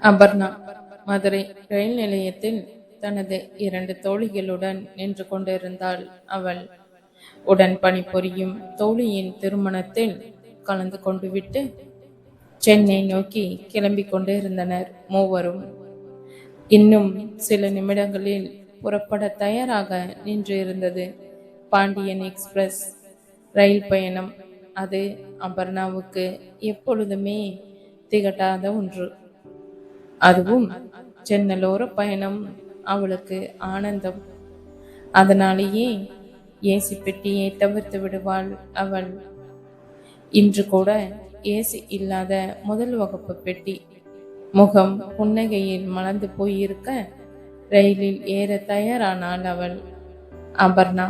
அபர்ணா மதுரை ரயில் நிலையத்தில் தனது 2 தோழிகளுடன் நின்று கொண்டிருந்தாள். அவள் உடன் பணிபுரியும் தோழியின் திருமணத்தில் கலந்து கொண்டு விட்டு சென்னை நோக்கி கிளம்பிக் கொண்டிருந்தனர் மூவரும். இன்னும் சில நிமிடங்களில் புறப்பட தயாராக நின்று இருந்தது பாண்டியன் எக்ஸ்பிரஸ் ரயில் பயணம். அது அபர்ணாவுக்கு எப்பொழுதுமே திகட்டாத ஒன்று. அதுவும் சென்னலோர பயணம் அவளுக்கு ஆனந்தம். அதனாலேயே ஏசி பெட்டியை தவிர்த்து விடுவாள் அவள். இன்று கூட ஏசி இல்லாத முதல் வகுப்பு பெட்டி. முகம் புன்னகையில் மலர்ந்து போயிருக்க ரயிலில் ஏற தயாரானாள் அவள். அபர்ணா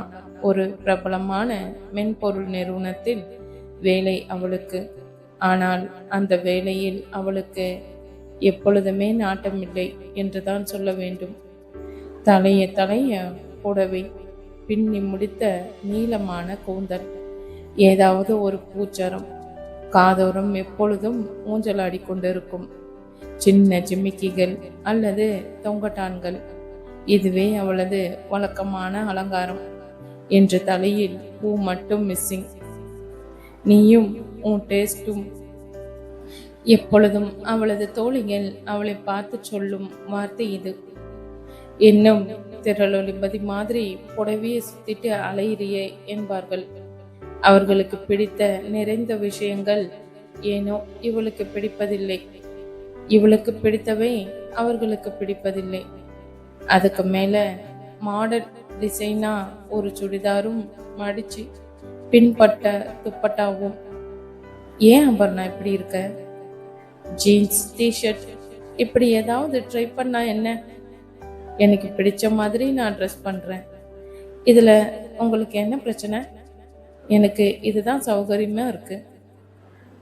ஒரு பிரபலமான மென்பொருள் நிறுவனத்தில் வேலை அவளுக்கு. ஆனால் அந்த வேலையில் அவளுக்கு எப்பொழுதுமே நாட்டமில்லை என்றுதான் சொல்ல வேண்டும். தலைய புடவை, பின்னி முடித்த நீளமான கூந்தல், ஏதாவது ஒரு பூச்சரம், காதோரம் எப்பொழுதும் ஊஞ்சலாடி கொண்டிருக்கும் சின்ன ஜிமிக்கிகள் அல்லது தொங்கட்டான்கள். இதுவே அவளது வழக்கமான அலங்காரம். என்று தலையில் பூ மட்டும் மிஸ்ஸிங். நீயும் உன் டேஸ்டும். எப்பொழுதும் அவளது தோழிகள் அவளை பார்த்து சொல்லும் வார்த்தை இது. இன்னும் திரளொலிபதி மாதிரி புடவையை சுத்திட்டு அலையிறியே என்பார்கள். அவர்களுக்கு பிடித்த நிறைந்த விஷயங்கள் ஏனோ இவளுக்கு பிடிப்பதில்லை. இவளுக்கு பிடித்தவை அவர்களுக்கு பிடிப்பதில்லை. அதுக்கு மேல மாடல் டிசைனா ஒரு சுடிதாரும் மடிச்சு பின்பட்ட துப்பட்டாவும். ஏன் அபர்ணா இப்படி இருக்க? ஜீன்ஸ் டிஷர்ட் இப்படி ஏதாவது ட்ரை பண்ணா என்ன? எனக்கு பிடிச்ச மாதிரி நான் ட்ரெஸ் பண்றேன். இதுல உங்களுக்கு என்ன பிரச்சனை? எனக்கு இதுதான் சௌகரியமா இருக்கு.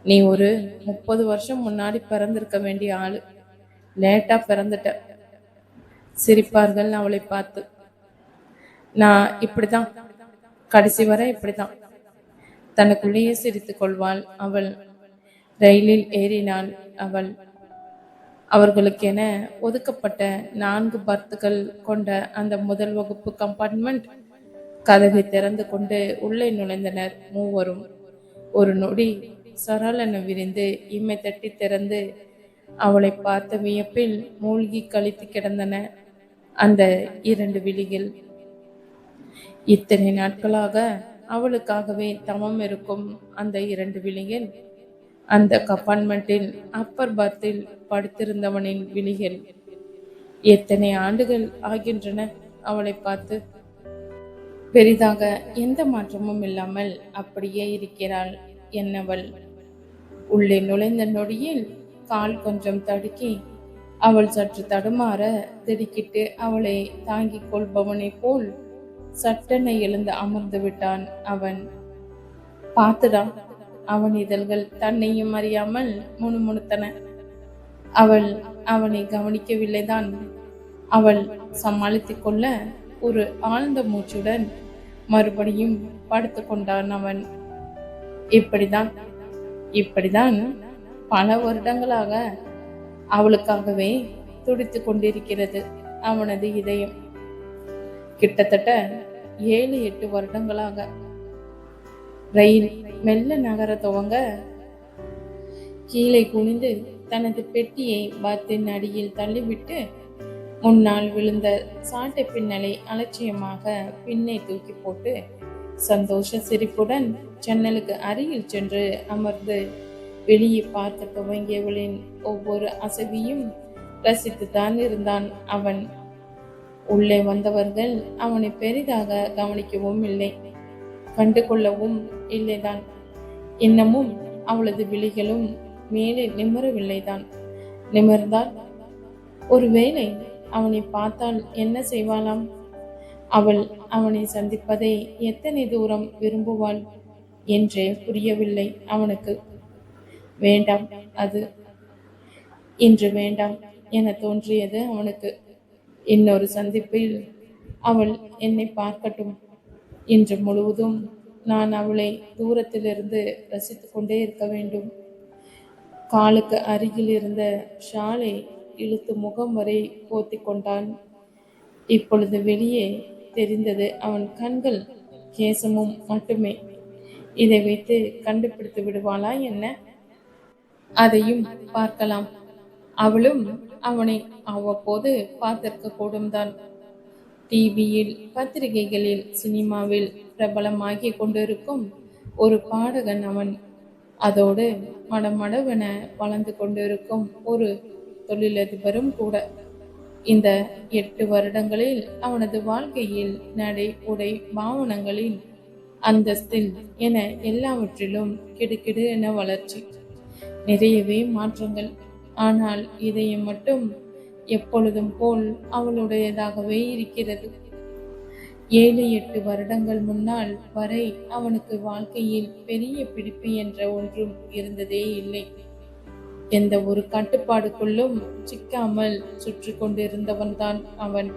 நீ ஒரு 30 வருஷம் முன்னாடி பிறந்திருக்க வேண்டிய ஆளு. லேட்டா பிறந்துட்ட. சிரிப்பார்கள் அவளை பார்த்து. நான் இப்படிதான், கடைசி வரை இப்படிதான். தனக்குள்ளேயே சிரித்துக் கொள்வாள் அவள். ரயிலில் ஏறினாள் அவள். அவர்களுக்கென ஒதுக்கப்பட்ட 4 பர்த்துகள் கொண்ட அந்த முதல் வகுப்பு கம்பார்ட்மெண்ட். கதவை திறந்து கொண்டு உள்ளே நுழைந்தனர் மூவரும். ஒரு நொடி சரளென விரிந்து இம்மை தட்டி திறந்து அவளை பார்த்த வியப்பில் மூழ்கி கழித்து கிடந்தன அந்த 2 விழிகள். இத்தனை நாட்களாக அவளுக்காகவே தமம் இருக்கும் அந்த 2 விழிகள் அந்த கம்பார்ட்மெண்டில் அப்பர் பர்த்தில் படுத்திருந்தவனின் விழிகள். எத்தனை ஆண்டுகள் ஆகின்றன அவளை பார்த்து. பெரிதாக எந்த மாற்றமும் இல்லாமல் அப்படியே இருக்கிறாள் என்னவள். உள்ளே நுழைந்த நொடியில் கால் கொஞ்சம் தடுக்கி அவள் சற்று தடுமாற திடுக்கிட்டு அவளை தாங்கிக் கொள்பவனை போல் சட்டென எழுந்து அமர்ந்து விட்டான் அவன். பார்த்துடா. அவன் இதழ்கள் தன்னையும் அறியாமல் முணுமுணுத்தன. அவள் அவனை கவனிக்கவில்லைதான். அவள் சமாளித்துக் கொள்ள ஒரு ஆழ்ந்த மூச்சுடன் மறுபடியும் படுத்து கொண்டான் அவன். இப்படிதான் பல வருடங்களாக அவளுக்காகவே துடித்து கொண்டிருக்கிறது அவனது இதயம். கிட்டத்தட்ட 7-8 வருடங்களாக. ரயில் மெல்ல நகர துவங்க கீழே குனிந்து தனது பெட்டியை பர்த்தின் அடியில் தள்ளிவிட்டு முன்னால் விழுந்த சாட்டை பின்னலை அலட்சியமாக பின்னை தூக்கி போட்டு சந்தோஷ சிரிப்புடன் ஜன்னலுக்கு அருகில் சென்று அமர்ந்து வெளியே பார்க்க துவங்கியவளின் ஒவ்வொரு அசைவையும் ரசித்துத்தான் இருந்தான் அவன். உள்ளே வந்தவர்கள் அவனை பெரிதாக கவனிக்கவும் இல்லை, கண்டு கொள்ளவும் இல்லைதான். இன்னமும் அவளது விழிகளும் மேலே நிமிரவில்லைதான். நிமிர்ந்தால் ஒருவேளை அவனை பார்த்தால் என்ன செய்வாளாம்? அவள் அவனை சந்திப்பதை எத்தனை தூரம் விரும்புவாள் என்றே புரியவில்லை அவனுக்கு. வேண்டாம், அது இன்று வேண்டாம் என தோன்றியது அவனுக்கு. இன்னொரு சந்திப்பில் அவள் என்னை பார்க்கட்டும். இன்று முழுவதும் நான் அவளை தூரத்திலிருந்து ரசித்து கொண்டே இருக்க வேண்டும். காலுக்கு அருகில் இருந்த ஷாலை இழுத்து முகம் வரை போத்தி கொண்டான். இப்பொழுது வெளியே தெரிந்தது அவன் கண்கள் கேசமும் மட்டுமே. இதை வைத்து கண்டுபிடித்து விடுவாளா என்ன? அதையும் பார்க்கலாம். அவளும் அவனை அவ்வப்போது பார்த்திருக்க கூடும் தான். டிவியில், பத்திரிகைகளில், சினிமாவில் பிரபலமாகி கொண்டிருக்கும் ஒரு பாடகன் அவன். அதோடு மடமடவென வளர்ந்து கொண்டிருக்கும் ஒரு தொழிலதிபரும் கூட. இந்த 8 வருடங்களில் அவனது வாழ்க்கையில் நடை, உடை, பாவனங்களில், அந்தஸ்தில் என எல்லாவற்றிலும் கிடுகிடு என வளர்ச்சி. நிறையவே மாற்றங்கள். ஆனால் இதயம் மட்டும் எப்பொழுதும் போல் அவளுடையதாகவே இருக்கிறது. 7-8 வருடங்கள் முன்னால் வரை அவனுக்கு வாழ்க்கையில் பெரிய பிடிப்பு என்ற ஒன்றும் இருந்ததே இல்லை. எந்த ஒரு கட்டுப்பாடுக்குள்ளும் சிக்காமல் சுற்றி கொண்டிருந்தவன்தான் அவன்.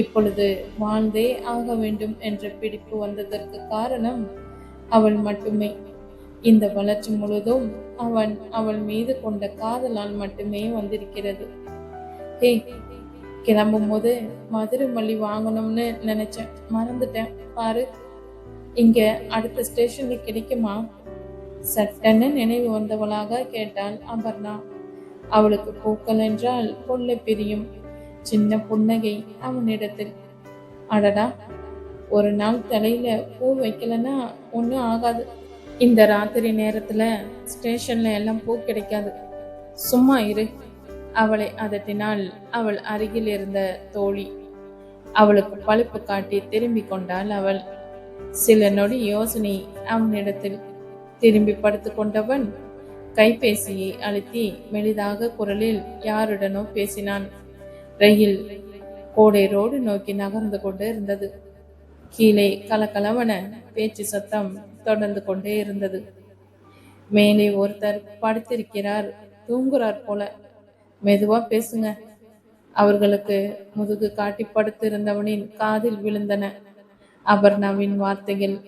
இப்பொழுது வாழ்ந்தே ஆக வேண்டும் என்ற பிடிப்பு வந்ததற்கு காரணம் அவள் மட்டுமே. இந்த வளர்ச்சி முழுதும் அவன் அவள் மீது கொண்ட காதலால் மட்டுமே வந்திருக்கிறது. ஹே, கிளம்பும் போது மதுரை மல்லி வாங்கணும்னு நினைச்சேன், மறந்துட்டேன் பாரு. இங்க அடுத்த ஸ்டேஷன்ல கிடைக்குமா? சட்டென நினைவு வந்தவளாக கேட்டாள் அபர்ணா. அவளுக்கு பூக்கள் என்றால் கொள்ளை பிரியும். சின்ன புன்னகை அவனிடத்தில். அடடா, ஒரு நாள் தலையில பூ வைக்கலன்னா ஒன்றும் ஆகாது. இந்த ராத்திரி நேரத்துல ஸ்டேஷன்ல எல்லாம் பூ கிடைக்காது. சும்மா இரு, அவளை அதட்டினாள் அவள் அருகில் இருந்த தோழி. அவளுக்கு பழுப்பு காட்டி திரும்பி கொண்டாள் அவள். சில நொடி யோசனை அவனிடத்தில். திரும்பி படுத்து கொண்டவன் கைபேசியை அழுத்தி மெலிதாக குரலில் யாருடனோ பேசினான். ரயில் கோடை ரோடு நோக்கி நகர்ந்து கொண்டு இருந்தது. கீழே கலகலவன பேச்சு சத்தம் தொடர்ந்து கொண்டே இருந்தது. மேலே ஒருத்தர் படுத்திருக்கிறார், தூங்குறார் போல. மெதுவா பேசுங்க. அவர்களுக்கு முதுகு காட்டி படுத்திருந்தவனின் காதில் விழுந்தன அபர்ணாவின் வார்த்தைகள்.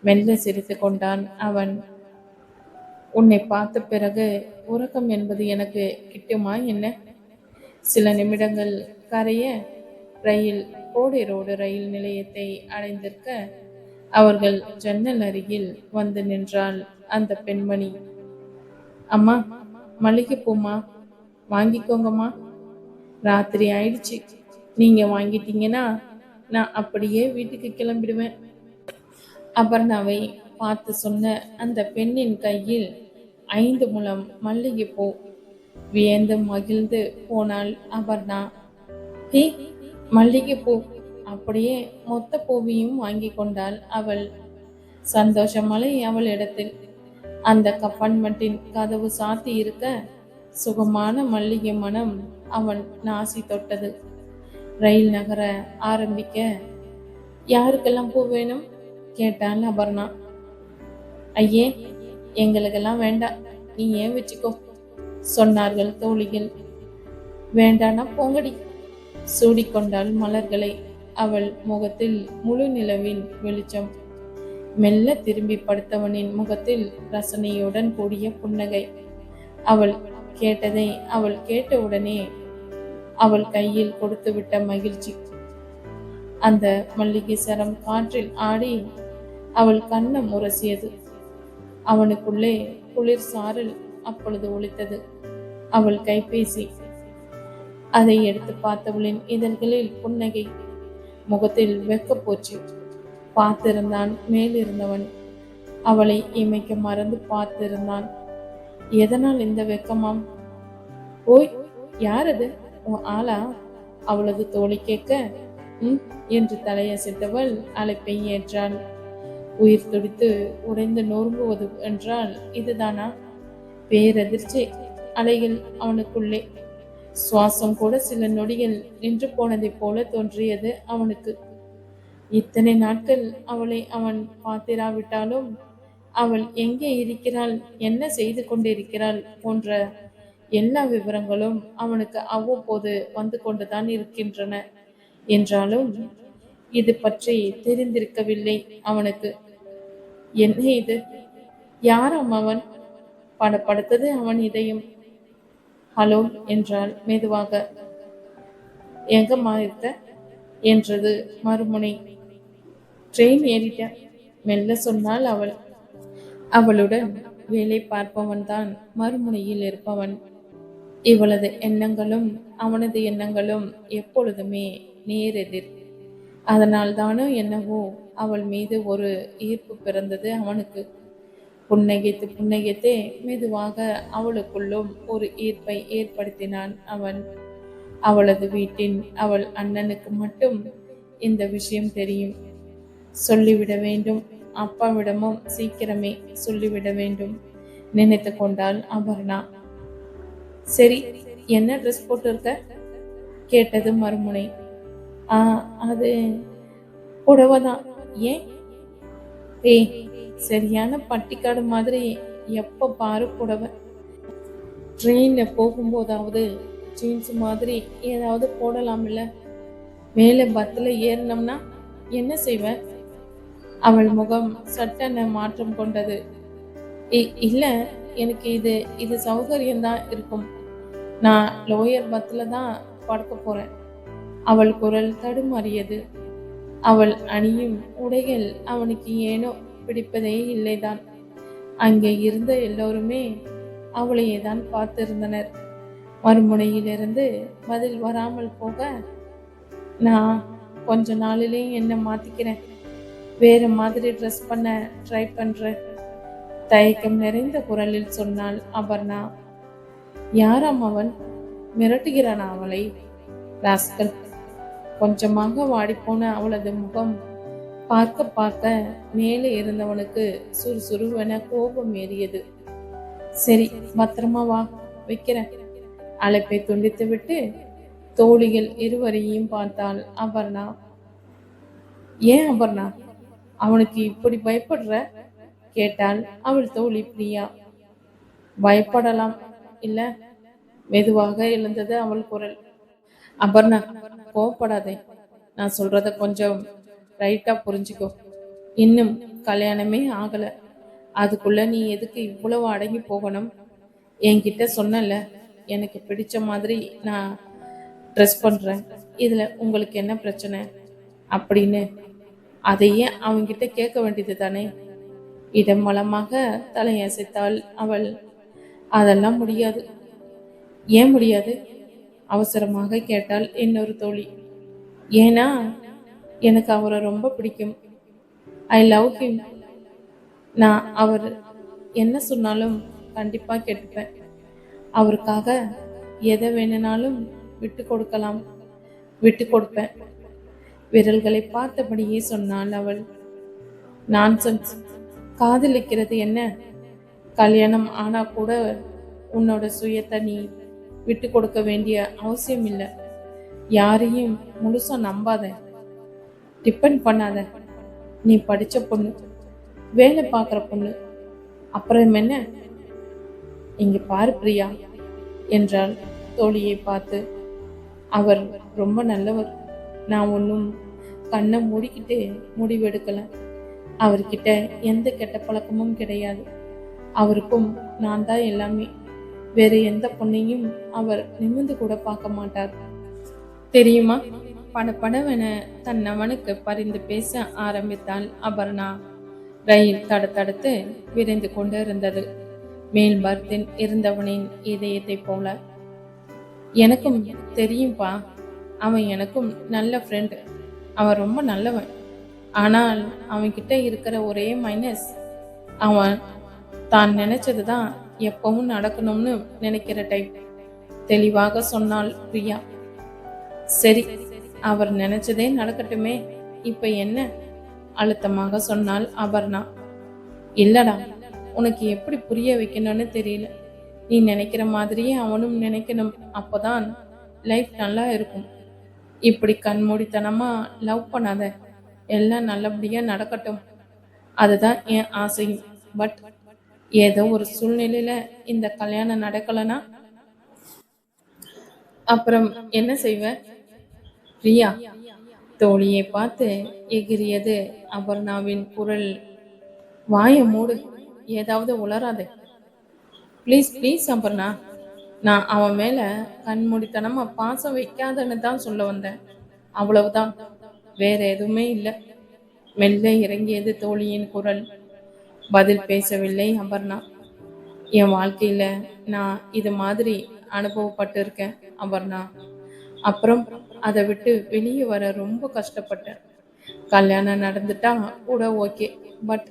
மெல்ல சிரித்து கொண்டான் அவன். உன்னை பார்த்த பிறகு உறக்கம் என்பது எனக்கு கிட்டுமா என்ன? சில நிமிடங்கள் கரைய ரயில் கோடை ரோடு ரயில் நிலையத்தை அடைந்திருக்க அவர்கள் ஜன்னல் அருகில் வந்து நின்றாள் அந்த பெண்மணி. அம்மா, மல்லிகை பூமா, வாங்கிக்கோங்கம்மா. ராத்திரி ஆயிடுச்சு. நீங்க வாங்கிட்டீங்கன்னா நான் அப்படியே வீட்டுக்கு கிளம்பிடுவேன். அபர்ணாவை பார்த்து சொன்ன அந்த பெண்ணின் கையில் 5 முழம் மல்லிகை பூ. வியந்து மகிழ்ந்து போனாள் அபர்ணா. ஹே, மல்லிகை பூ! அப்படியே மொத்த பூவையும் வாங்கி கொண்டாள் அவள். சந்தோஷமலை அவள் இடத்தில். அந்த கப்பார்ட்மெண்டின் கதவு சாத்தி இருக்க சுகமான மல்லிகை மனம் அவன் நாசி தொட்டது. ரயில் நகர ஆரம்பிக்க யாருக்கெல்லாம் பூ வேணும் கேட்டாள் அபர்ணா. ஐயே, எங்களுக்கெல்லாம் வேண்டாம், நீ ஏன் வச்சுக்கோ சொன்னார்கள் தோழிகள். வேண்டானா போங்கடி. சூடிக்கொண்டாள் மலர்களை. அவள் முகத்தில் முழு நிலவின் வெளிச்சம். மெல்ல திரும்பி படுத்தவனின் முகத்தில் ரசனையுடன் கூடிய புன்னகை. அவள் கேட்டதை அவள் கேட்டவுடனே அவள் கையில் கொடுத்துவிட்ட மகிழ்ச்சி. அந்த மல்லிகை சரம் காற்றில் ஆடி அவள் கண்ணம் உரசியது. அவனுக்குள்ளே குளிர் சாரல் அப்பொழுது ஒலித்தது. அவள் கைபேசி. அதை எடுத்து பார்த்தவளின் இதழ்களில் புன்னகை, முகத்தில் வெக்கப்போச்சு. பார்த்திருந்தான் மேலிருந்தவன். அவளை இமைக்க மறந்து பார்த்திருந்தான். எதனால் இந்த வெக்கமாம்? ஓய், யார் அது? உன் ஆளா? அவளது தோழி கேட்க என்று தலையசைத்தவள் அழைப்பை ஏற்றாள். உயிர் துடித்து உடைந்து நொறுங்குவது என்றால் இதுதானா? பேரதிர்ச்சி அலைகள் அவனுக்குள்ளே. சுவாசம் கூட சில நொடிகள் நின்று போனதை போல தோன்றியது அவனுக்கு. இத்தனை நாட்கள் அவளை அவன் பார்த்திராவிட்டாலும் அவள் எங்கே இருக்கிறாள், என்ன செய்து கொண்டிருக்கிறாள் போன்ற எல்லா விவரங்களும் அவனுக்கு அவ்வப்போது வந்து கொண்டுதான் இருக்கின்றன. என்றாலும் இது பற்றி தெரிந்திருக்கவில்லை அவனுக்கு. என்ன இது? யாராம் அவன்? படப்படுத்தது அவன் இதயம். ஹலோ என்றாள் மெதுவாக. எங்கம்மா இருக்க என்றது மறுமுனை. ட்ரெயின் ஏறிட்டேன் மெல்ல சொன்னாள் அவள். அவளுடன் வேலை பார்ப்பவன் தான் மறுமுனையில் இருப்பவன். இவளது எண்ணங்களும் அவனது எண்ணங்களும் எப்பொழுதுமே நேரெதிர். அதனால் தானோ என்னவோ அவள் மீது ஒரு ஈர்ப்பு பிறந்தது அவனுக்கு. புன்னகைத்து புன்னகைத்தே மெதுவாக அவளுக்குள்ளும் ஒரு ஈர்ப்பை ஏற்படுத்தினான் அவன். அவளது வீட்டின் அவள் அண்ணனுக்கு மட்டும் இந்த விஷயம் தெரியும். சொல்லிவிட வேண்டும், அப்பாவிடமும் சீக்கிரமே சொல்லிவிட வேண்டும் நினைத்து கொண்டாள் அபர்ணா. சரி, என்ன ட்ரெஸ் போட்டிருக்க கேட்டது மறுமுனை. அது புடவைதான். ஏன்? ஏய், சரியான பட்டிக்காடு மாதிரி எப்ப பாரு புடவை. ட்ரெயின்ல போகும்போதாவது ஜீன்ஸ் மாதிரி ஏதாவது போடலாம்ல. மேலே பஸ்ல ஏறினோம்னா என்ன செய்வேன்? அவள் முகம் சட்டென மாற்றம் கொண்டது. இல்ல, எனக்கு இது சௌகரியம்தான் இருக்கும். நான் லோயர் பஸ்ல தான் படுக்க போறேன். அவள் குரல் தடுமாறியது. அவள் அணியும் உடைகள் அவனுக்கு ஏனோ பிடிப்பதே இல்லைதான். அங்கே இருந்த எல்லோருமே அவளையே தான் பார்த்திருந்தனர். மறுமுனையிலிருந்து பதில் வராமல் போக, நான் கொஞ்ச நாளிலே என்ன மாத்திக்கிறேன், வேற மாதிரி ட்ரெஸ் பண்ண ட்ரை பண்றேன் தயக்கம் நிறைந்த குரலில் சொன்னாள் அபர்ணா. யாராம் அவன்? மிரட்டுகிறானா அவளை? ராஸ்கல். கொஞ்சமாக வாடிப்போன அவளது முகம் பார்க்க பார்க்க மேலே இருந்தவனுக்கு சுறுசுறுவென கோபம் ஏறியது. சரி, பத்திரமா வா, வைக்கிறேன். அழைப்பை துண்டித்து விட்டு தோழிகள் இருவரையும் பார்த்தாள் அபர்ணா. ஏன் அபர்ணா, அவனுக்கு இப்படி பயப்படுற கேட்டாள் அவள் தோழி பிரியா. பயப்படலாம் இல்ல, மெதுவாக எழுந்தது அவள் குரல். அபர்ணா, கோவப்படாதே. நான் சொல்றத கொஞ்சம் ரைட்டா புரிஞ்சுக்கோ. இன்னும் கல்யாணமே ஆகல. அதுக்குள்ள நீ எதுக்கு இவ்வளவு அடங்கி போகணும்? என்கிட்ட சொன்னல, எனக்கு பிடிச்ச மாதிரி நான் ட்ரெஸ் பண்றேன், இதுல உங்களுக்கு என்ன பிரச்சனை அப்படின்னு. அதையே அவங்கிட்ட கேட்க வேண்டியது தானே? இடம் வளமாக தலையசைத்தாள் அவள். அதெல்லாம் முடியாது. ஏன் முடியாது? அவசரமாக கேட்டாள் இன்னொரு தோழி. ஏன்னா எனக்கு அவரை ரொம்ப பிடிக்கும். I love him. நான் அவர் என்ன சொன்னாலும் கண்டிப்பா கேட்டுப்பேன். அவருக்காக எதை வேணுனாலும் விட்டு கொடுக்கலாம், விட்டு கொடுப்பேன். விரல்களை பார்த்தபடியே சொன்னாள் அவள். நான்சென்ஸ். காதலிக்கிறது என்ன? கல்யாணம் ஆனா கூட உன்னோட சுயத்தை நீ விட்டு கொடுக்க வேண்டிய அவசியம் இல்லை. யாரையும் முழுசா நம்பாத, டிபெண்ட் பண்ணாத. நீ படிச்ச பொண்ணு, வேலை பார்க்குற பொண்ணு, அப்புறம் என்ன? இங்க பாரு பிரியா என்றாள் தோழியை பார்த்து. அவர் ரொம்ப நல்லவர். நான் ஒன்றும் கண்ணை மூடிக்கிட்டு முடிவெடுக்கல. அவர்கிட்ட எந்த கெட்ட பழக்கமும் கிடையாது. அவருக்கும் நான் தான் எல்லாமே. வேற எந்த பொண்ணையும் அவர் நிமிர்ந்து கூட பார்க்க மாட்டார் தெரியுமா? படபடவென தன் அவனுக்கு பரிந்து பேச ஆரம்பித்தாள் அபர்ணா. ரயில் தடுத்து விரைந்து கொண்டு இருந்தது. மேல் பர்த்தில் இருந்தவனின் இதயத்தை போல. எனக்கும் தெரியும்பா, அவன் எனக்கும் நல்ல ஃப்ரெண்டு. அவன் ரொம்ப நல்லவன். ஆனால் அவன்கிட்ட இருக்கிற ஒரே மைனஸ், அவன் தான் நினைச்சதுதான் எப்பவும் நடக்கணும்னு நினைக்கிற டைப். தெளிவாக சொன்னாள் பிரியா. சரி, அவர் நினைச்சதே நடக்கட்டுமே, இப்ப என்ன? அழுத்தமாக சொன்னாள் அபர்ணா. இல்லடா, உனக்கு எப்படி புரிய வைக்கணும்னு தெரியல. நீ நினைக்கிற மாதிரியே அவனும் நினைக்கணும். அப்போதான் லைஃப் நல்லா இருக்கும். இப்படி கண்மூடித்தனமா லவ் பண்ணாத. எல்லாம் நல்லபடியா நடக்கட்டும், அதுதான் என் ஆசையும். பட் ஏதோ ஒரு சூழ்நிலையில இந்த கல்யாணம் நடக்கலனா அப்புறம் என்ன செய்வ? பிரியா தோழியை பார்த்து எகிரியது அபர்ணாவின் குரல். வாய மூடு, ஏதாவது உளராதே. ப்ளீஸ் ப்ளீஸ் அபர்ணா, நான் அவன் மேல கண்மூடித்தனமா பாசம் வைக்காதன்னு தான் சொல்ல வந்தேன். அவ்வளவுதான், வேற எதுவுமே இல்லை. மெல்ல இறங்கியது தோழியின் குரல். பதில் பேசவில்லை அபர்ணா. என் வாழ்க்கையில நான் இது மாதிரி அனுபவப்பட்டு இருக்கேன் அபர்ணா. அப்புறம் அதை விட்டு வெளியே வர ரொம்ப கஷ்டப்பட்டேன். கல்யாணம் நடந்துட்டா கூட ஓகே, பட்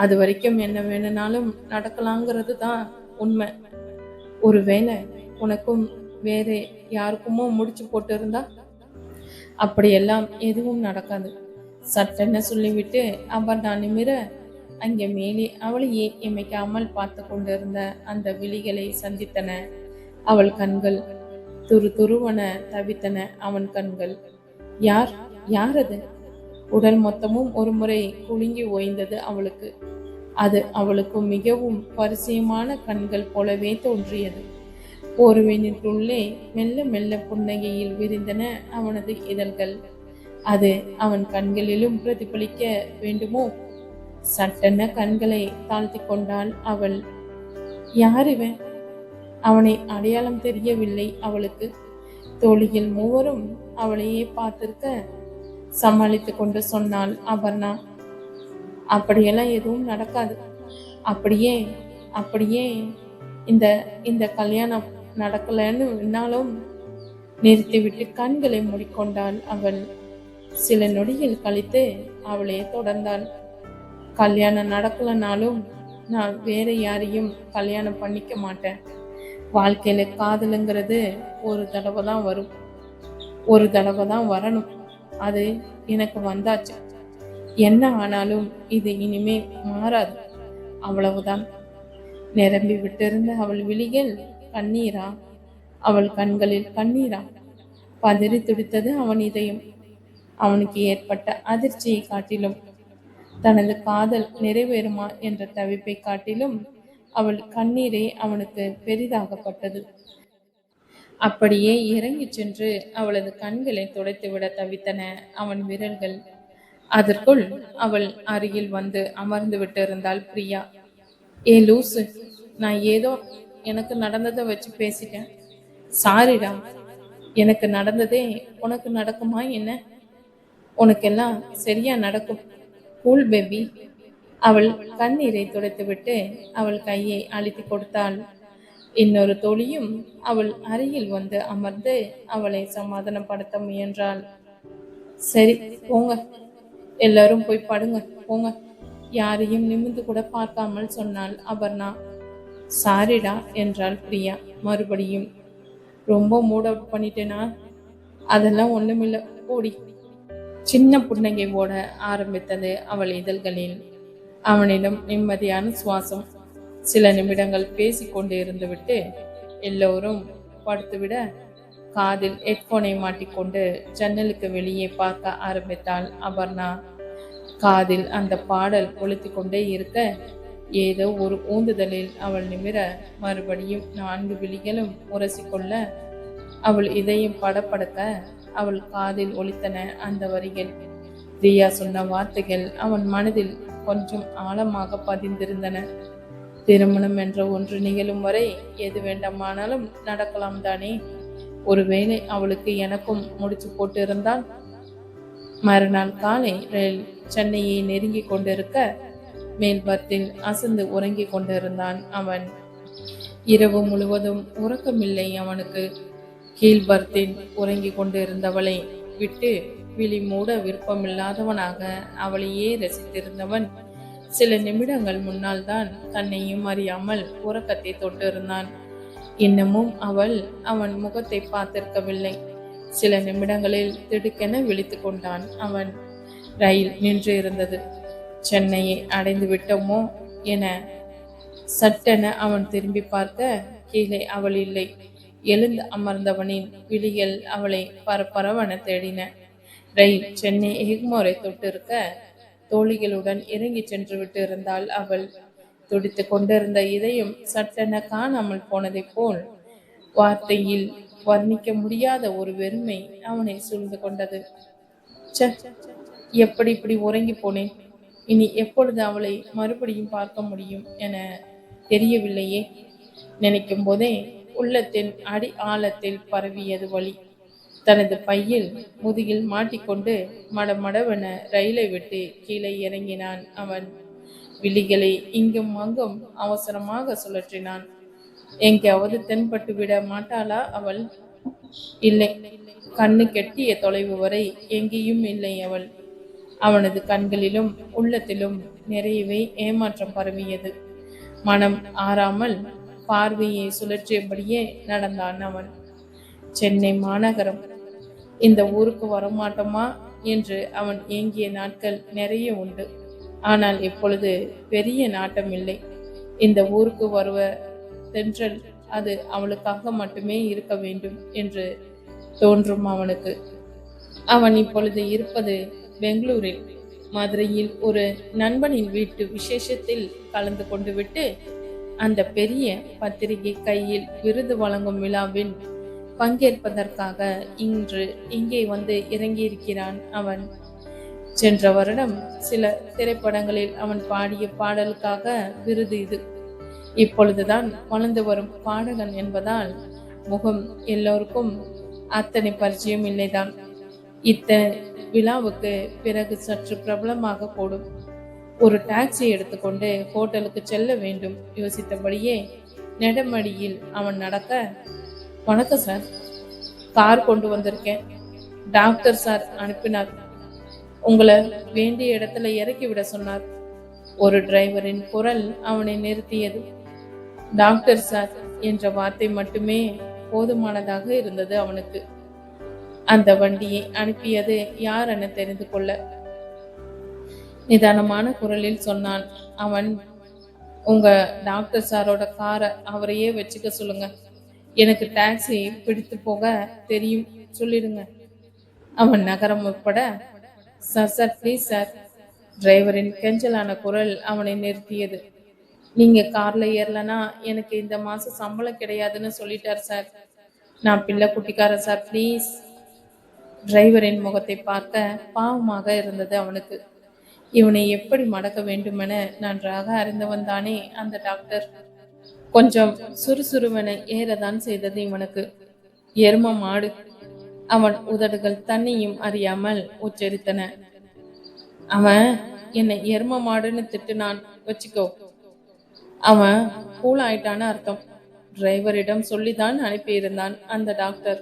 அது வரைக்கும் என்ன வேணும்னாலும் நடக்கலாங்கிறது தான் உண்மை. ஒருவேளை உனக்கும் வேற யாருக்குமோ முடிச்சு போட்டு இருந்தா அப்படியெல்லாம் எதுவும் நடக்காது, சட்டென்ன சொல்லிவிட்டு அபர்ணா நிமிர அங்கே மேலே அவளையே இமைக்காமல் பார்த்து கொண்டிருந்த அந்த விழிகளை சந்தித்தன அவள் கண்கள். துரு துருவன தவித்தன அவன் கண்கள். யார் யார் அது? உடல் மொத்தமும் ஒரு முறை குலுங்கி ஓய்ந்தது அவளுக்கு. அது அவளுக்கு மிகவும் பரிச்சயமான கண்கள் போலவே தோன்றியது. போர்வையினுள்ளே மெல்ல மெல்ல புன்னகையில் விரிந்தன அவனது இதழ்கள். அது அவன் கண்களிலும் பிரதிபலிக்க வேண்டுமோ? சட்டென கண்களை தாழ்த்தி கொண்டாள் அவள். யார் இவன்? அவனை அடையாளம் தெரியவில்லை அவளுக்கு. தோழிகள் மூவரும் அவளையே பார்த்திருக்க சமாளித்து கொண்டு சொன்னாள் அபர்ணா. அப்படியெல்லாம் எதுவும் நடக்காது. அப்படியே அப்படியே இந்த இந்த கல்யாணம் நடக்கலன்னு என்னாலும் நிறுத்திவிட்டு கண்களை மூடிக்கொண்டாள் அவள். சில நொடிகள் கழித்து அவளே தொடர்ந்தாள். கல்யாணம் நடக்கலனாலும் நான் வேற யாரையும் கல்யாணம் பண்ணிக்க மாட்டேன். வாழ்க்கையில காதலுங்கிறது ஒரு தடவை தான் வரும், ஒரு தடவை தான் வரணும். அது எனக்கு வந்தாச்சு. என்ன ஆனாலும் இது இனிமே மாறாது, அவ்வளவுதான். நிரம்பி விட்டிருந்த அவள் விழிகள் கண்ணீரா? அவள் கண்களில் கண்ணீரா? பதறி துடித்தது அவன் இதயம். அவனுக்கு ஏற்பட்ட அதிர்ச்சியை காட்டிலும், தனது காதல் நிறைவேறுமா என்ற தவிப்பை காட்டிலும் அவள் கண்ணீரே அவனுக்கு பெரிதாகப்பட்டது. அப்படியே இறங்கி சென்று அவளது கண்களை துடைத்துவிட தவித்தன அவன் விரல்கள். அதற்குள் அவள் அருகில் வந்து அமர்ந்து விட்டிருந்தாள் பிரியா. ஏ லூசு, நான் ஏதோ எனக்கு நடந்ததை வச்சு பேசிட்டேன். சாரிடா. எனக்கு நடந்ததே உனக்கு நடக்குமா என்ன? உனக்கெல்லாம் சரியா நடக்கும். Cool baby. அவள் கண்ணீரை துடைத்துவிட்டு அவள் கையை அழுத்தி கொடுத்தாள். இன்னொரு தோழியும் அவள் அருகில் வந்து அமர்ந்து அவளை சமாதானப்படுத்த முயன்றாள். சரி போங்க, எல்லாரும் போய் படுங்க போங்க, யாரையும் நிமிர்ந்து கூட பார்க்காமல் சொன்னாள் அபர்ணா. சாரிடா என்றாள் பிரியா மறுபடியும். ரொம்ப மூட் அவுட் பண்ணிட்டேனா? அதெல்லாம் ஒண்ணுமில்ல, ஓடி. சின்ன புன்னகை ஓட ஆரம்பித்தது அவள் இதழ்களில். அவனிடம் நிம்மதியான சுவாசம். சில நிமிடங்கள் பேசிக்கொண்டு இருந்துவிட்டு எல்லோரும் படுத்துவிட காதில் ஹெட்போனை மாட்டிக்கொண்டு ஜன்னலுக்கு வெளியே பார்க்க ஆரம்பித்தாள் அபர்ணா. காதில் அந்த பாடல் ஒலித்து கொண்டே இருக்க ஏதோ ஒரு ஊந்துதலில் அவள் நிமிர மறுபடியும் 4 விழிகளும் உரசிக்கொள்ள அவள் இதயம் படப்படக்க அவள் காதில் ஒலித்தன அந்த வரிகள். ரியா சொன்ன வார்த்தைகள் அவன் மனதில் கொஞ்சம் ஆழமாக பதிந்திருந்தன. திருமணம் என்ற ஒன்று நிகழும் வரை எது வேண்டுமானாலும் நடக்கலாம் தானே. ஒருவேளை அவளுக்கு எனக்கும் முடிச்சு போட்டு இருந்தால்? மறுநாள் காலை ரயில் சென்னையை நெருங்கி கொண்டிருக்க மேல் பர்த்தில் அசந்து உறங்கிக் கொண்டிருந்தான் அவன். இரவு முழுவதும் உறக்கமில்லை அவனுக்கு. கீழ்பர்த்தில் உறங்கி கொண்டிருந்தவளை விட்டு விழி மூட விருப்பமில்லாதவனாக அவளையே ரசித்திருந்தவன் சில நிமிடங்கள் முன்னால் தான் தன்னையும் அறியாமல் உறக்கத்தை தொட்டிருந்தான். இன்னமும் அவள் அவன் முகத்தை பார்த்திருக்கவில்லை. சில நிமிடங்களில் திடுக்கென விழித்து கொண்டான் அவன். ரயில் நின்று இருந்தது. சென்னையை அடைந்து விட்டோமோ என சட்டென அவன் திரும்பி பார்க்க கீழே அவள் இல்லை. எழுந்து அமர்ந்தவனின் விழிகள் அவளை பரபரவென தேடின. ரயில் சென்னை எக்மோரை தொட்டிருக்க தோழிகளுடன் இறங்கி சென்று விட்டு இருந்தாள் அவள். துடித்து கொண்டிருந்த இதயம் சட்டென காணாமல் போனதை போல் வார்த்தையில் வர்ணிக்க முடியாத ஒரு வெறுமை அவனை சூழ்ந்து கொண்டது. எப்படி இப்படி உறங்கி போனேன்? இனி எப்பொழுது அவளை மறுபடியும் பார்க்க முடியும் என தெரியவில்லையே. நினைக்கும் போதே உள்ளத்தின் அடி ஆழத்தில் பரவியது வலி. தனது பையில் முதுகில் மாட்டிக்கொண்டு மடமடவென ரயிலை விட்டு கீழே இறங்கினான் அவன். விழிகளை இங்கும் அங்கும் அவசரமாக சுழற்றினான். எங்கேயாவது தென்பட்டு விட மாட்டாளா அவள்? இல்லை, கண்ணு கெட்டிய தொலைவு வரை எங்கேயும் இல்லை அவள். அவனது கண்களிலும் உள்ளத்திலும் நிறையவே ஏமாற்றம் பரவியது. மனம் ஆறாமல் பார்வையை சுழற்றியபடியே நடந்தான் அவன். சென்னை மாநகரம், இந்த ஊருக்கு வரமாட்டோமா என்று அவன் ஏங்கிய நாட்கள் நிறைய உண்டு. ஆனால் இப்பொழுது பெரிய நாட்டம் இல்லை. இந்த ஊருக்கு வருவ தென்றல் அது அவளுக்காக மட்டுமே இருக்க வேண்டும் என்று தோன்றும் அவனுக்கு. அவன் இப்பொழுது இருப்பது பெங்களூரில். மதுரையில் ஒரு நண்பனின் வீட்டு விசேஷத்தில் கலந்து கொண்டு விட்டு அந்த பெரிய பத்திரிகை கையில் விருது வழங்கும் விழாவில் பங்கேற்பதற்காக இன்று இங்கே வந்து இறங்கியிருக்கிறான் அவன். சென்ற வருடம் சில திரைப்படங்களில் அவன் பாடிய பாடலுக்காக விருது இது. இப்பொழுதுதான் வளர்ந்து வரும் பாடகன் என்பதால் முகம் எல்லோருக்கும் அத்தனை பரிச்சயம் இல்லைதான். இத்தனை விழாவுக்கு பிறகு சற்று பிரபலமாக கூடும். ஒரு டாக்ஸி எடுத்துக்கொண்டு ஹோட்டலுக்கு செல்ல வேண்டும் யோசித்தபடியே நெடுமடியில் அவன் நடக்க, வணக்கம் சார், கார் கொண்டு வந்திருக்கேன், டாக்டர் சார் அனுப்பினார், உங்களை வேண்டிய இடத்துல இறக்கி விட சொன்னார். ஒரு டிரைவரின் குரல் அவனை நிறுத்தியது. டாக்டர் சார் என்ற வார்த்தை மட்டுமே போதுமானதாக இருந்தது அவனுக்கு. அந்த வண்டியை அனுப்பியது யார் என தெரிந்து கொள்ள நிதானமான குரலில் சொன்னான் அவன். உங்க டாக்டர் சாரோட காரை அவரையே வச்சுக்க சொல்லுங்க, எனக்கு டாக்ஸி பிடித்து போக தெரியும் சொல்லிடுங்க. அவன் நகரம் உட்பட, சார் சார் ப்ளீஸ் சார். டிரைவரின் கெஞ்சலான குரல் அவனை நிறுத்தியது. நீங்க கார்ல ஏறலனா எனக்கு இந்த மாசம் சம்பளம் கிடையாதுன்னு சொல்லிட்டார் சார். நான் பிள்ளை குட்டிக்காரன் சார், ப்ளீஸ். டிரைவரின் முகத்தை பார்க்க பாவமாக இருந்தது அவனுக்கு. இவனை எப்படி மடக்க வேண்டுமென நன்றாக அறிந்தவன் தானே அந்த டாக்டர். கொஞ்சம் சுறுசுறுவனை ஏறதான் செய்தது இவனுக்கு. எரும மாடு. அவன் உதடுகள் தன்னையும் அறியாமல் உச்சரித்தன. அவன் என்னை எரும மாடுன்னு திட்டுனான் வச்சுக்கோ. அவன் கூலாயிட்டான்னு அர்த்தம். டிரைவரிடம் சொல்லிதான் அனுப்பியிருந்தான் அந்த டாக்டர்.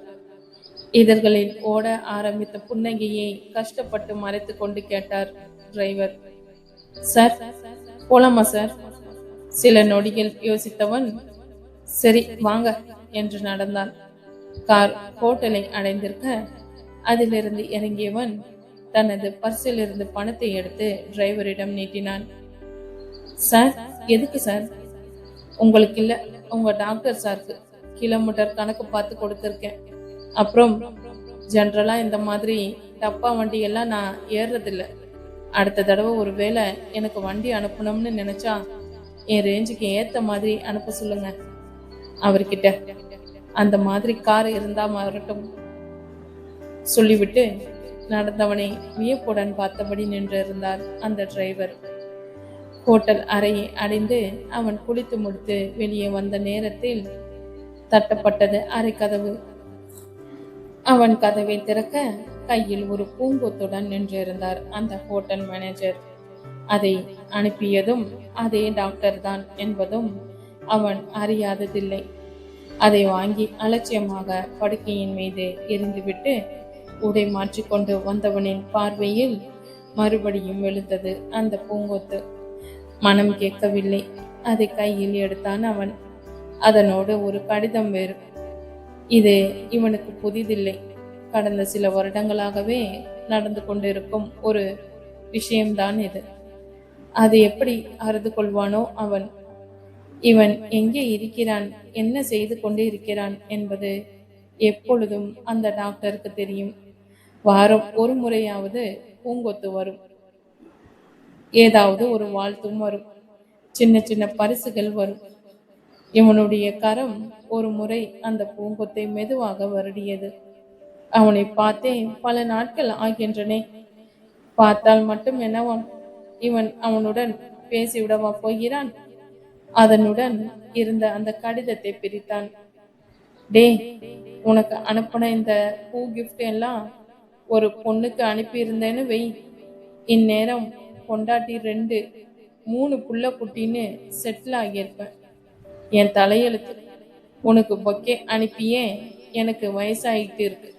இதழ்களில் ஓட ஆரம்பித்த புன்னகையை கஷ்டப்பட்டு மறைத்து கொண்டு கேட்டார் டிரைவர். சார் போலாமா சார்? சில நொடிகள் யோசித்தவன் சரி வாங்க என்று நடந்தான். கார் ஹோட்டலை அடைந்திருக்க அதிலிருந்து இறங்கியவன் தனது பர்சில் இருந்து பணத்தை எடுத்து டிரைவரிடம் நீட்டினான். சார் எதுக்கு சார்? உங்களுக்கு இல்ல, உங்க டாக்டர் சாருக்கு கிலோமீட்டர் கணக்கு பார்த்து கொடுத்துருக்கேன். அப்புறம் ஜென்ரலா இந்த மாதிரி டப்பா வண்டி எல்லாம் நான் ஏறுறதில்ல. அடுத்த தடவை ஒரு வேளை எனக்கு வண்டி அனுப்பணும்னு நினைச்சா என் ரேஞ்சுக்கு ஏத்த மாதிரி அனுப்ப சொல்லுங்க அவர்கிட்ட. அந்த மாதிரி கார் இருந்தா வரட்டும் சொல்லிவிட்டு நடந்தவனை வியப்புடன் பார்த்தபடி நின்று இருந்தார் அந்த டிரைவர். ஹோட்டல் அறையை அடைந்து அவன் குளித்து முடித்து வெளியே வந்த நேரத்தில் தட்டப்பட்டது அறை கதவு. அவன் கதவை திறக்க கையில் ஒரு பூங்கொத்துடன் நின்றிருந்தார் அந்த ஹோட்டல் மேனேஜர். அதை அனுப்பியதும் அதே டாக்டர் தான் என்பதும் அவன் அறியாததில்லை. அதை வாங்கி அலட்சியமாக படுக்கையின் மீது எரிந்துவிட்டு உடை மாற்றிக்கொண்டு வந்தவனின் பார்வையில் மறுபடியும் விழுந்தது அந்த பூங்கொத்து. மனம் கேட்கவில்லை. அதை கையில் எடுத்தான் அவன். அதனோடு ஒரு கடிதம் வேறு. இது இவனுக்கு புதிதில்லை. கடந்த சில வருடங்களாகவே நடந்து கொண்டிருக்கும் ஒரு விஷயம்தான் இது. அது எப்படி அறிந்து கொள்வானோ அவன்? இவன் எங்கே இருக்கிறான், என்ன செய்து கொண்டு இருக்கிறான் என்பது எப்பொழுதும் அந்த டாக்டருக்கு தெரியும். வாரம் ஒரு முறையாவது பூங்கொத்து வரும், ஏதாவது ஒரு வாழ்த்தும் வரும், சின்ன சின்ன பரிசுகள் வரும். இவனுடைய கரம் ஒரு முறை அந்த பூங்கொத்தை மெதுவாக வருடியது. அவனை பார்த்தே பல நாட்கள் ஆகின்றனே, பார்த்தால் மட்டும் என்னவாம்? இவன் அவனுடன் பேசிவிடவா போகிறான்? அதனுடன் இருந்த அந்த கடிதத்தை பிரித்தான். டே, உனக்கு அனுப்பின இந்த பூ gift எல்லாம் ஒரு பொண்ணுக்கு அனுப்பியிருந்தேன்னு வை, இந்நேரம் பொண்டாட்டி 2 3 புள்ள குட்டின்னு செட்டில் ஆகியிருப்பேன். என் தலையெழுத்து. உனக்கு பொக்கே அனுப்பியே எனக்கு வயசாயிட்டு இருக்கு.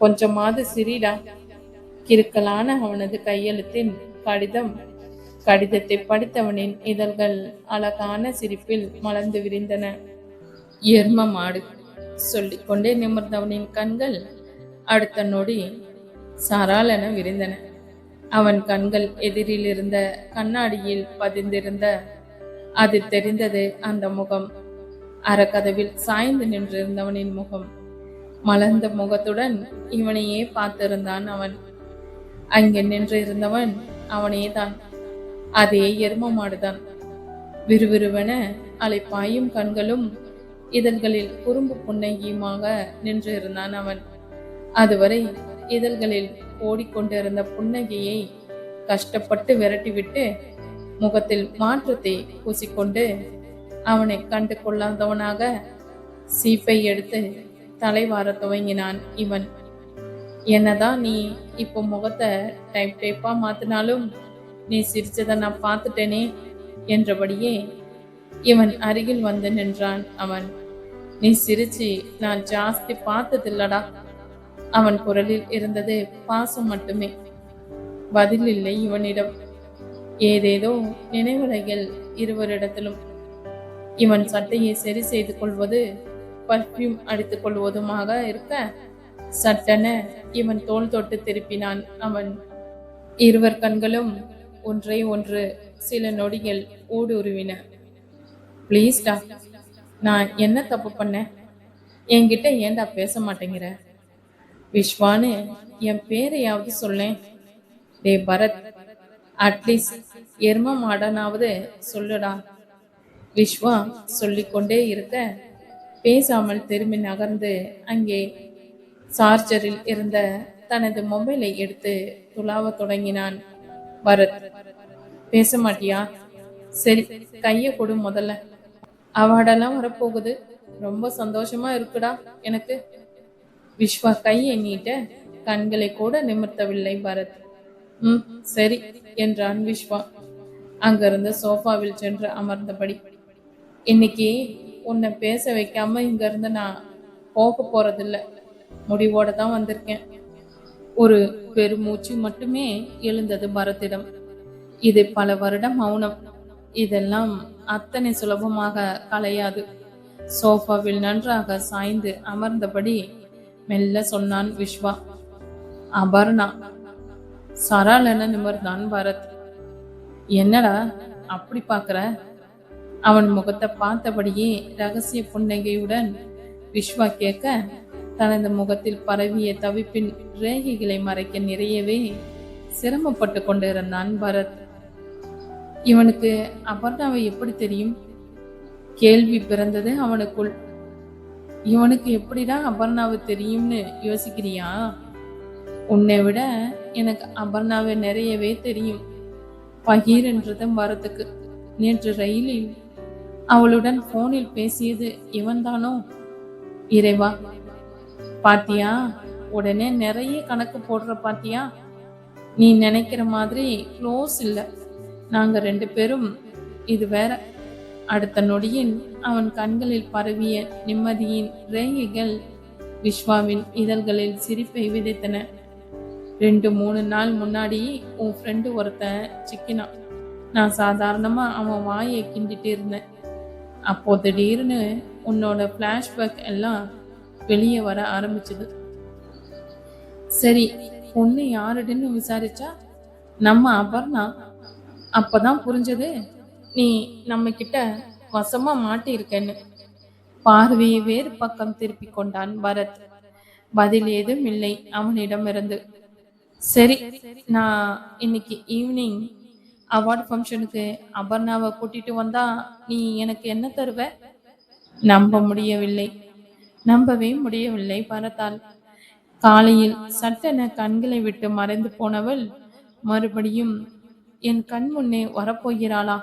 கொஞ்சமாவது சிரிடா. கிறுக்கலான அவனது கையெழுத்தின் கடிதம். கடிதத்தை படித்தவனின் இதழ்கள் அழகான சிரிப்பில் மலர்ந்து விரிந்தன. எரும மாடு சொல்லிக்கொண்டே நிமிர்ந்தவனின் கண்கள் அடுத்த நொடி சராலென விரிந்தன. அவன் கண்கள் எதிரில் இருந்த கண்ணாடியில் பதிந்திருந்த அது தெரிந்தது. அந்த முகம் அறக்கதவில் சாய்ந்து நின்றிருந்தவனின் முகம். மலர்ந்த முகத்துடன் இவனையே பார்த்திருந்தான் அவன். அங்கே நின்றிருந்தவன் அவனே தான். அதே எரும மாடுதான். விறுவிறுவென அலைப்பாயும் கண்களும் இதழ்களில் குறும்பு புன்னகியுமாக நின்றிருந்தான் அவன். அதுவரை இதழ்களில் ஓடிக்கொண்டிருந்த புன்னகையை கஷ்டப்பட்டு விரட்டிவிட்டு முகத்தில் மாற்றத்தை பூசிக்கொண்டு அவனை கண்டு கொள்ளாதவனாக சீப்பை எடுத்து தலைவார துவங்கினான் இவன். என்னதான் நீ இப்போ முகத்தை டைப்பா மாத்தினாலும் நீ சிரிச்சதை நான் பார்த்துட்டேனே என்றபடியே இவன் அருகில் வந்து நின்றான் அவன். நீ சிரிச்சு நான் ஜாஸ்தி பார்த்ததில்லடா. அவன் குரலில் இருந்தது பாசம் மட்டுமே. பதில் இல்லை இவனிடம். ஏதேதோ நினைவலைகள் இருவரிடத்திலும். இவன் சட்டையை சரி செய்து கொள்வது, பர்ஃப்யூம் அடித்துக் கொள்வதுமாக இருக்க சட்டென இவன் தோள் தொட்டு திருப்பினான் அவன். இருவர் கண்களும் ஒன்றை ஒன்று சில நொடிகள் ஊடுருவின. ப்ளீஸ்டா, நான் என்ன தப்பு பண்ணேன்? என்கிட்ட ஏண்டா பேச மாட்டேங்கிற? விஸ்வான்னு என் பேரையாவது சொல்லேன். டே பரத், அட்லீஸ்ட் எரும மாடனாவது சொல்லுடா. விஸ்வா சொல்லிக்கொண்டே இருக்க பேசாமல் திரும்பி நகர்ந்து அங்கே சார்ஜரில் இருந்த தனது மொபைலை எடுத்து துளாவ தொடங்கினான் பரத். பேச மாட்டியா? சரி, கைய கொடு முதல்ல. அவார்டெல்லாம் வரப்போகுது. ரொம்ப சந்தோஷமா இருக்குடா எனக்கு. விஸ்வா கையை நீட்ட கண்களை கூட நிமிர்த்தவில்லை பரத். சரி என்றான் விஸ்வா அங்கிருந்த சோஃபாவில் சென்று அமர்ந்தபடி. இன்னைக்கு உன்னை பேச வைக்காம இங்க இருந்து நான் போக போறதில்ல. முடிவோட தான் வந்திருக்கேன். ஒரு பெருமூச்சு மட்டுமே எழுந்தது பரத்திடம். இது பல வருடம் மௌனம். இதெல்லாம் அத்தனை சுலபமாக கலையாது. சோஃபாவில் நன்றாக சாய்ந்து அமர்ந்தபடி மெல்ல சொன்னான் விஸ்வா. அபர்ணா. சராலென நிமிர்ந்தான் பரத். என்னடா அப்படி பாக்குற? அவன் முகத்தை பார்த்தபடியே ரகசிய புன்னகையுடன் விஸ்வா கேட்க தனது முகத்தில் பரவிய தவிப்பின் ரேகைகளை மறைக்க நிறையவே சிரமப்பட்டு கொண்டிருந்தான் பரத். இவனுக்கு அபர்ணாவை எப்படி தெரியும்? கேள்வி பிறந்தது அவனுக்குள். இவனுக்கு எப்படிதான் அபர்ணாவை தெரியும்னு யோசிக்கிறியா? உன்னை விட எனக்கு அபர்ணாவை நிறையவே தெரியும். பகீர் என்றதும் வரத்துக்கு நேற்று ரயிலில் அவளுடன் போனில் பேசியது இவன்தானோ? இறைவா, பாத்தியா? உடனே நிறைய கணக்கு போடுற பாத்தியா? நீ நினைக்கிற மாதிரி க்ளோஸ் இல்ல நாங்க 2 பேரும். இது வேற. அடுத்த நொடியில் அவன் கண்களில் பரவிய நிம்மதியின் ரேகைகள் விஸ்வாவின் இதழ்களில் சிரிப்பை விதைத்தன. 2-3 நாள் முன்னாடி உன் ஃப்ரெண்டு ஒருத்தன் சிக்கினான். நான் சாதாரணமா அவன் வாயை கிண்டிட்டு இருந்தேன். அப்போ திடீர்னு உன்னோட பிளாஷ்பேக் எல்லாம் வெளியே வர ஆரம்பிச்சது. சரி, பொண்ணு யாருன்னு விசாரிச்சா நம்ம அபர்ணா. அப்பதான் புரிஞ்சது நீ நம்ம கிட்ட வசமா மாட்டி இருக்கன்னு. பார்வையை வேறு பக்கம் திருப்பி கொண்டான் பரத். பதில் ஏதும் இல்லை அவனிடமிருந்து. சரி, நான் இன்னைக்கு ஈவினிங் அவார்ட் ஃபங்க்ஷனுக்கு அபர்ணாவை கூட்டிட்டு வந்தா நீ எனக்கு என்ன தருவ? நம்பவே முடியவில்லை பரத்தால். காலையில் சட்டென கண்களை விட்டு மறைந்து போனவள் மறுபடியும் என் கண் முன்னே வரப்போகிறாளா